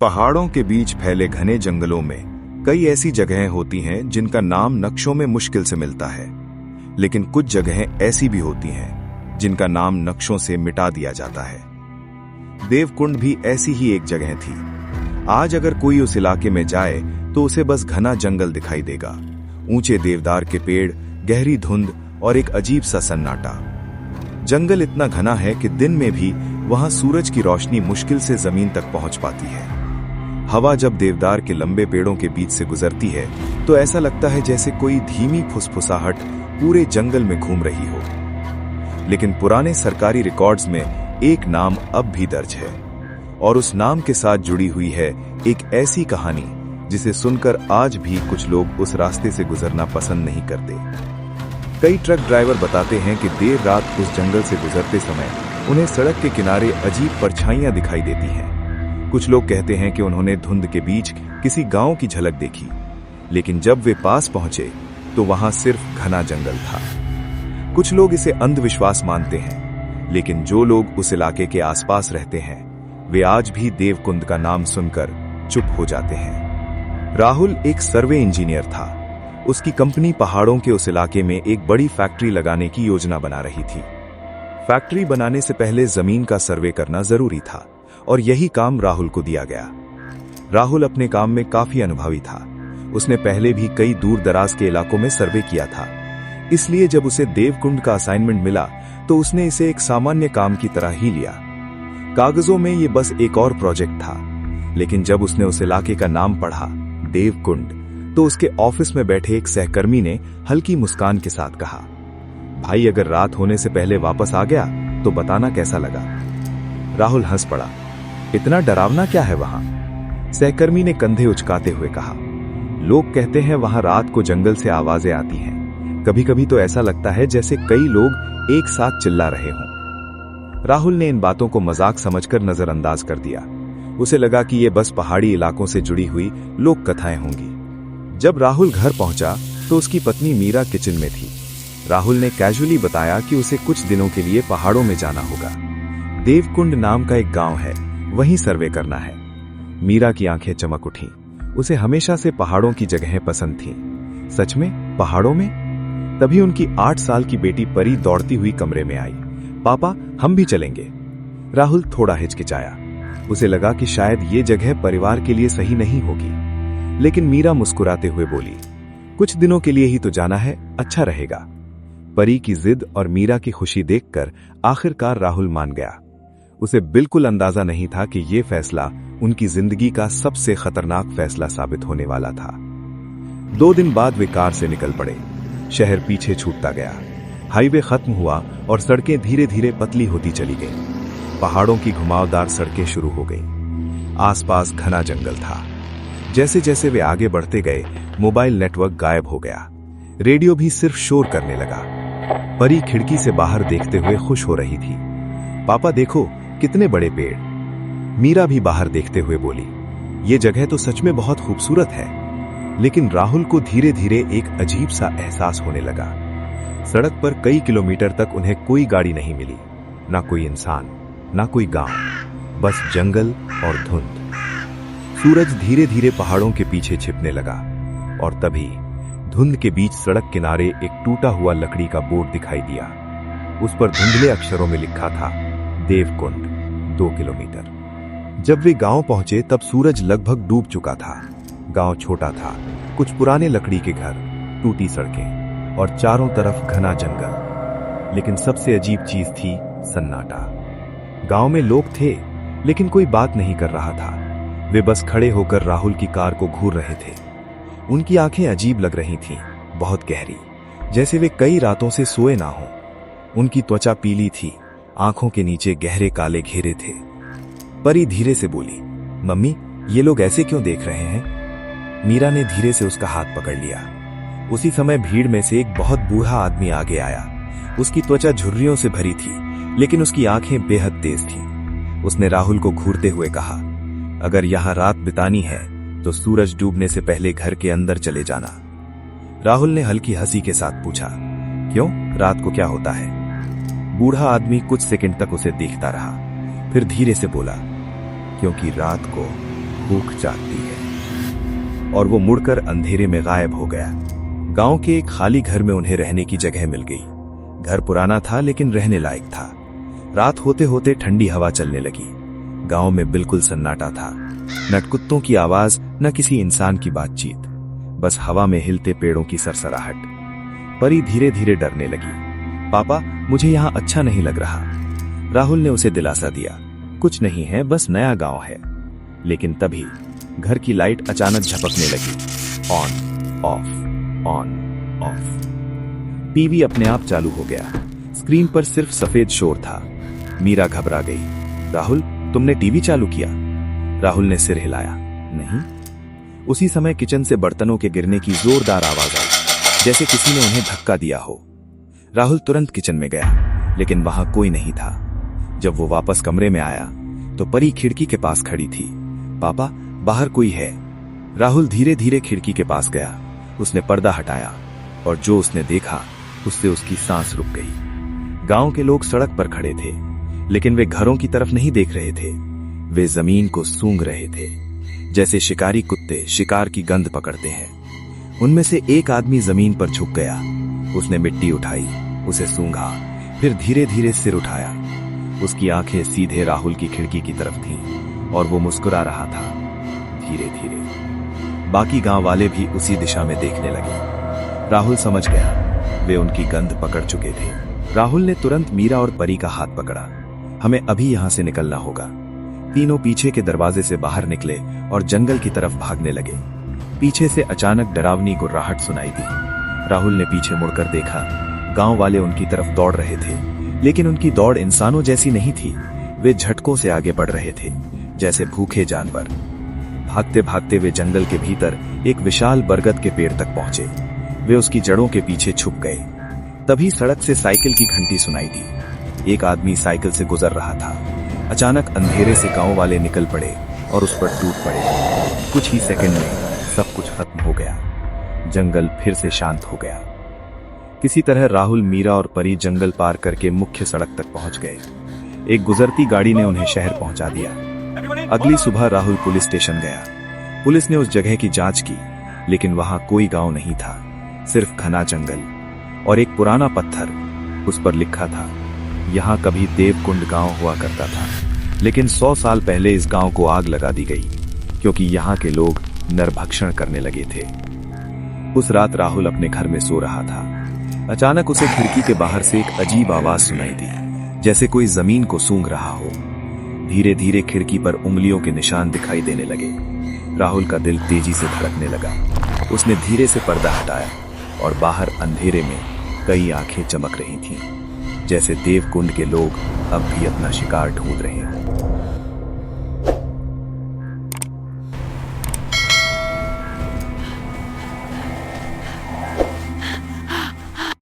पहाड़ों के बीच फैले घने जंगलों में कई ऐसी जगहें होती हैं जिनका नाम नक्शों में मुश्किल से मिलता है, लेकिन कुछ जगहें ऐसी भी होती हैं जिनका नाम नक्शों से मिटा दिया जाता है। देवकुंड भी ऐसी ही एक जगह थी। आज अगर कोई उस इलाके में जाए तो उसे बस घना जंगल दिखाई देगा, ऊंचे देवदार के पेड़, गहरी धुंध और एक अजीब सा सन्नाटा। जंगल इतना घना है कि दिन में भी वहां सूरज की रोशनी मुश्किल से जमीन तक पहुंच पाती है। हवा जब देवदार के लंबे पेड़ों के बीच से गुजरती है तो ऐसा लगता है जैसे कोई धीमी फुसफुसाहट पूरे जंगल में घूम रही हो। लेकिन पुराने सरकारी रिकॉर्ड्स में एक नाम अब भी दर्ज है, और उस नाम के साथ जुड़ी हुई है एक ऐसी कहानी जिसे सुनकर आज भी कुछ लोग उस रास्ते से गुजरना पसंद नहीं करते। कई ट्रक ड्राइवर बताते हैं कि देर रात उस जंगल से गुजरते समय उन्हें सड़क के किनारे अजीब परछाइयां दिखाई देती हैं। कुछ लोग कहते हैं कि उन्होंने धुंध के बीच किसी गांव की झलक देखी, लेकिन जब वे पास पहुंचे तो वहां सिर्फ घना जंगल था। कुछ लोग इसे अंधविश्वास मानते हैं, लेकिन जो लोग उस इलाके के आसपास रहते हैं वे आज भी देवकुंड का नाम सुनकर चुप हो जाते हैं। राहुल एक सर्वे इंजीनियर था। उसकी कंपनी पहाड़ों के उस इलाके में एक बड़ी फैक्ट्री लगाने की योजना बना रही थी। फैक्ट्री बनाने से पहले जमीन का सर्वे करना जरूरी था, और यही काम राहुल को दिया गया। राहुल अपने काम में काफी अनुभवी था। उसने पहले भी कई दूर दराज के इलाकों में सर्वे किया था, इसलिए जब उसे देवकुंड का असाइनमेंट मिला तो उसने इसे एक सामान्य काम की तरह ही लिया। कागजों में ये बस एक और प्रोजेक्ट था, लेकिन जब उसने उस इलाके का नाम पढ़ा, देवकुंड, तो उसके ऑफिस में बैठे एक सहकर्मी ने हल्की मुस्कान के साथ कहा, भाई अगर रात होने से पहले वापस आ गया तो बताना कैसा लगा। राहुल हंस पड़ा। इतना डरावना क्या है वहां? सहकर्मी ने कंधे उचकाते हुए कहा, लोग कहते हैं वहां रात को जंगल से आवाजें आती हैं। कभी कभी तो ऐसा लगता है जैसे कई लोग एक साथ चिल्ला रहे हों। राहुल ने इन बातों को मजाक समझकर नजरअंदाज कर दिया। उसे लगा कि ये बस पहाड़ी इलाकों से जुड़ी हुई लोक कथाएं होंगी। जब राहुल घर पहुंचा तो उसकी पत्नी मीरा किचन में थी। राहुल ने कैजुअली बताया कि उसे कुछ दिनों के लिए पहाड़ों में जाना होगा। देवकुंड नाम का एक गांव है, वहीं सर्वे करना है। मीरा की आंखें चमक उठी। उसे हमेशा से पहाड़ों की जगहें पसंद थीं। सच में पहाड़ों में? तभी उनकी 8 साल की बेटी परी दौड़ती हुई कमरे में आई। पापा, हम भी चलेंगे। राहुल थोड़ा हिचकिचाया। उसे लगा कि शायद ये जगह परिवार के लिए सही नहीं होगी, लेकिन मीरा मुस्कुराते हुए बोली, कुछ दिनों के लिए ही तो जाना है, अच्छा रहेगा। परी की जिद और मीरा की खुशी देखकर आखिरकार राहुल मान गया। उसे बिल्कुल अंदाजा नहीं था कि यह फैसला उनकी जिंदगी का सबसे खतरनाक फैसला साबित होने वाला था। 2 दिन बाद वे कार से निकल पड़े। शहर पीछे छूटता गया। हाईवे खत्म हुआ और सड़कें धीरे धीरे पतली होती चली गईं। पहाड़ों की घुमावदार सड़कें शुरू हो गईं। आसपास घना जंगल था। जैसे जैसे वे आगे बढ़ते गए, मोबाइल नेटवर्क गायब हो गया। रेडियो भी सिर्फ शोर करने लगा। परी खिड़की से बाहर देखते हुए खुश हो रही थी। पापा देखो, कितने बड़े पेड़। मीरा भी बाहर देखते हुए बोली, ये जगह तो सच में बहुत खूबसूरत है। लेकिन राहुल को धीरे धीरे एक अजीब सा एहसास होने लगा। सड़क पर कई किलोमीटर तक उन्हें कोई गाड़ी नहीं मिली, ना कोई इंसान, ना कोई गांव, बस जंगल और धुंध। सूरज धीरे धीरे पहाड़ों के पीछे छिपने लगा, और तभी धुंध के बीच सड़क किनारे एक टूटा हुआ लकड़ी का बोर्ड दिखाई दिया। उस पर धुंधले अक्षरों में लिखा था, देवकुंड 2 किलोमीटर। जब वे गांव पहुंचे तब सूरज लगभग डूब चुका था। गांव छोटा था, कुछ पुराने लकड़ी के घर, टूटी सड़कें और चारों तरफ घना जंगल। लेकिन सबसे अजीब चीज थी सन्नाटा। गांव में लोग थे, लेकिन कोई बात नहीं कर रहा था। वे बस खड़े होकर राहुल की कार को घूर रहे थे। उनकी आंखें अजीब लग रही थीं, बहुत गहरी, जैसे वे कई रातों से सोए ना हों। उनकी त्वचा पीली थी, आंखों के नीचे गहरे काले घेरे थे। परी धीरे से बोली, मम्मी, ये लोग ऐसे क्यों देख रहे हैं? मीरा ने धीरे से उसका हाथ पकड़ लिया। उसी समय भीड़ में से एक बहुत बूढ़ा आदमी आगे आया। उसकी त्वचा झुर्रियों से भरी थी, लेकिन उसकी आंखें बेहद तेज थीं। उसने राहुल को घूरते हुए कहा, अगर यहां रात बितानी है तो सूरज डूबने से पहले घर के अंदर चले जाना। राहुल ने हल्की हंसी के साथ पूछा, क्यों, रात को क्या होता है? बूढ़ा आदमी कुछ सेकंड तक उसे देखता रहा, फिर धीरे से बोला, क्योंकि रात को भूख जागती है। और वो मुड़कर अंधेरे में गायब हो गया। गांव के एक खाली घर में उन्हें रहने की जगह मिल गई। घर पुराना था लेकिन रहने लायक था। रात होते होते ठंडी हवा चलने लगी। गांव में बिल्कुल सन्नाटा था। न कुत्तों की आवाज, न किसी इंसान की बातचीत, बस हवा में हिलते पेड़ों की सरसराहट। परी धीरे धीरे डरने लगी। पापा, मुझे यहाँ अच्छा नहीं लग रहा। राहुल ने उसे दिलासा दिया, कुछ नहीं है, बस नया गांव है। लेकिन तभी घर की लाइट अचानक झपकने लगी। On off. टीवी अपने आप चालू हो गया। स्क्रीन पर सिर्फ सफेद शोर था। मीरा घबरा गई। राहुल, तुमने टीवी चालू किया? राहुल ने सिर हिलाया। नहीं। उसी समय किचन से बर्तनों के गिरने की जोरदार आवाज आई, जैसे किसी ने उन्हें धक्का दिया हो। राहुल तुरंत किचन में गया, लेकिन वहां कोई नहीं था। जब वो वापस कमरे में आया तो परी खिड़की के पास खड़ी थी। पापा, बाहर कोई है। राहुल धीरे धीरे खिड़की के पास गया। उसने पर्दा हटाया और जो उसने देखा उससे उसकी सांस रुक गई। गांव के लोग सड़क पर खड़े थे, लेकिन वे घरों की तरफ नहीं देख रहे थे। वे जमीन को सूंघ रहे थे, जैसे शिकारी कुत्ते शिकार की गंध पकड़ते हैं। उनमें से एक आदमी जमीन पर झुक गया। उसने मिट्टी उठाई, उसे सूंघा, फिर धीरे धीरे सिर उठाया। उसकी आंखें सीधे राहुल की खिड़की की तरफ थीं और वो मुस्कुरा रहा था। धीरे धीरे बाकी गांव वाले भी उसी दिशा में देखने लगे। राहुल समझ गया, वे उनकी गंध पकड़ चुके थे। राहुल ने तुरंत मीरा और परी का हाथ पकड़ा। हमें अभी यहां से निकलना होगा। तीनों पीछे के दरवाजे से बाहर निकले और जंगल की तरफ भागने लगे। पीछे से अचानक डरावनी गुर्राहट सुनाई दी। राहुल ने पीछे मुड़कर देखा। गांव वाले उनकी तरफ दौड़ रहे थे, लेकिन उनकी दौड़ इंसानों जैसी नहीं थी। वे झटकों से आगे बढ़ रहे थे, जैसे भूखे जानवर। भागते भागते वे जंगल के भीतर एक विशाल बरगद के पेड़ तक पहुंचे। वे उसकी जड़ों के पीछे छुप गए। तभी सड़क से साइकिल की घंटी सुनाई दी। एक आदमी साइकिल से गुजर रहा था। अचानक अंधेरे से गांव वाले निकल पड़े और उस पर टूट पड़े। कुछ ही सेकंड में सब कुछ खत्म हो गया। जंगल फिर से शांत हो गया। किसी तरह राहुल, मीरा और परी जंगल पार करके मुख्य सड़क तक पहुंच गए। एक गुजरती गाड़ी ने उन्हें शहर पहुंचा दिया। अगली सुबह राहुल पुलिस स्टेशन गया। पुलिस ने उस जगह की जांच की, लेकिन वहां कोई गांव नहीं था, सिर्फ घना जंगल और एक पुराना पत्थर। उस पर लिखा था, यहाँ कभी देवकुंड गांव हुआ करता था, लेकिन 100 साल पहले इस गांव को आग लगा दी गई, क्योंकि यहाँ के लोग नरभक्षण करने लगे थे। उस रात राहुल अपने घर में सो रहा था। अचानक उसे खिड़की के बाहर से एक अजीब आवाज सुनाई दी, जैसे कोई जमीन को सूंघ रहा हो। धीरे धीरे खिड़की पर उंगलियों के निशान दिखाई देने लगे। राहुल का दिल तेजी से धड़कने लगा। उसने धीरे से पर्दा हटाया और बाहर अंधेरे में कई आंखें चमक रही थीं, जैसे देवकुंड के लोग अब भी अपना शिकार ढूंढ रहे हैं।